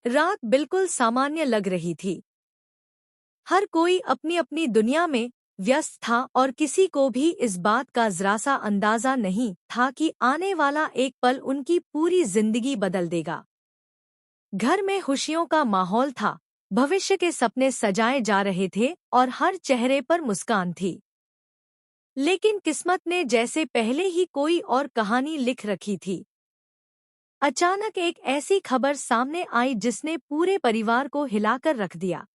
रात बिल्कुल सामान्य लग रही थी। हर कोई अपनी अपनी दुनिया में व्यस्त था और किसी को भी इस बात का जरा सा अंदाजा नहीं था कि आने वाला एक पल उनकी पूरी जिंदगी बदल देगा। घर में खुशियों का माहौल था, भविष्य के सपने सजाए जा रहे थे और हर चेहरे पर मुस्कान थी। लेकिन किस्मत ने जैसे पहले ही कोई और कहानी लिख रखी थी। अचानक एक ऐसी खबर सामने आई जिसने पूरे परिवार को हिलाकर रख दिया।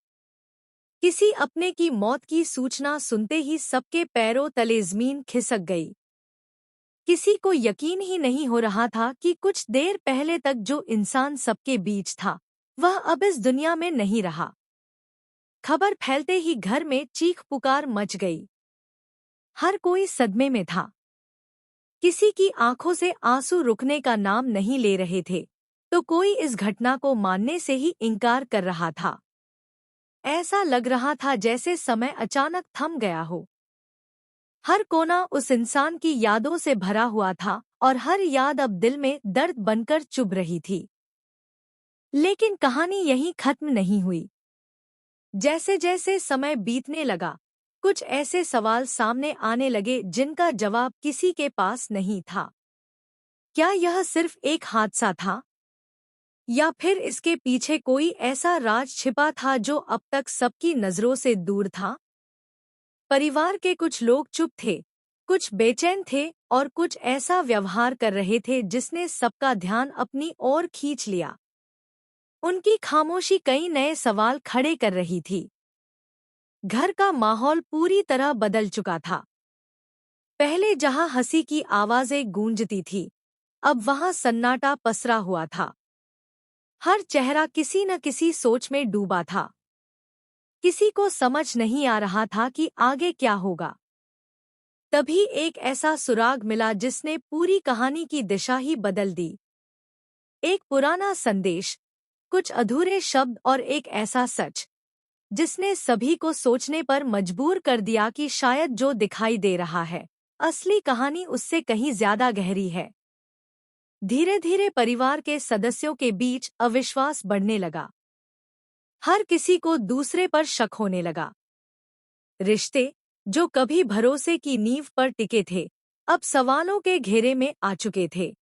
किसी अपने की मौत की सूचना सुनते ही सबके पैरों तले जमीन खिसक गई। किसी को यकीन ही नहीं हो रहा था कि कुछ देर पहले तक जो इंसान सबके बीच था, वह अब इस दुनिया में नहीं रहा। खबर फैलते ही घर में चीख पुकार मच गई। हर कोई सदमे में था। किसी की आंखों से आंसू रुकने का नाम नहीं ले रहे थे, तो कोई इस घटना को मानने से ही इनकार कर रहा था। ऐसा लग रहा था जैसे समय अचानक थम गया हो। हर कोना उस इंसान की यादों से भरा हुआ था और हर याद अब दिल में दर्द बनकर चुभ रही थी। लेकिन कहानी यहीं खत्म नहीं हुई। जैसे जैसे समय बीतने लगा, कुछ ऐसे सवाल सामने आने लगे जिनका जवाब किसी के पास नहीं था। क्या यह सिर्फ एक हादसा था, या फिर इसके पीछे कोई ऐसा राज छिपा था जो अब तक सबकी नजरों से दूर था? परिवार के कुछ लोग चुप थे, कुछ बेचैन थे और कुछ ऐसा व्यवहार कर रहे थे जिसने सबका ध्यान अपनी ओर खींच लिया। उनकी खामोशी कई नए सवाल खड़े कर रही थी। घर का माहौल पूरी तरह बदल चुका था। पहले जहां हंसी की आवाजें गूंजती थी, अब वहां सन्नाटा पसरा हुआ था। हर चेहरा किसी न किसी सोच में डूबा था। किसी को समझ नहीं आ रहा था कि आगे क्या होगा। तभी एक ऐसा सुराग मिला जिसने पूरी कहानी की दिशा ही बदल दी। एक पुराना संदेश, कुछ अधूरे शब्द और एक ऐसा सच जिसने सभी को सोचने पर मजबूर कर दिया कि शायद जो दिखाई दे रहा है, असली कहानी उससे कहीं ज्यादा गहरी है। धीरे धीरे परिवार के सदस्यों के बीच अविश्वास बढ़ने लगा। हर किसी को दूसरे पर शक होने लगा। रिश्ते, जो कभी भरोसे की नींव पर टिके थे, अब सवालों के घेरे में आ चुके थे।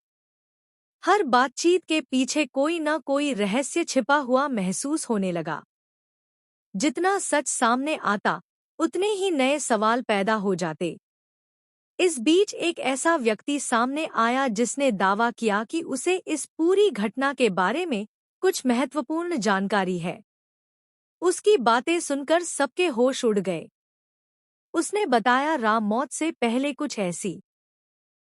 हर बातचीत के पीछे कोई न कोई रहस्य छिपा हुआ महसूस होने लगा। जितना सच सामने आता, उतने ही नए सवाल पैदा हो जाते। इस बीच एक ऐसा व्यक्ति सामने आया जिसने दावा किया कि उसे इस पूरी घटना के बारे में कुछ महत्वपूर्ण जानकारी है। उसकी बातें सुनकर सबके होश उड़ गए। उसने बताया, राम मौत से पहले कुछ ऐसी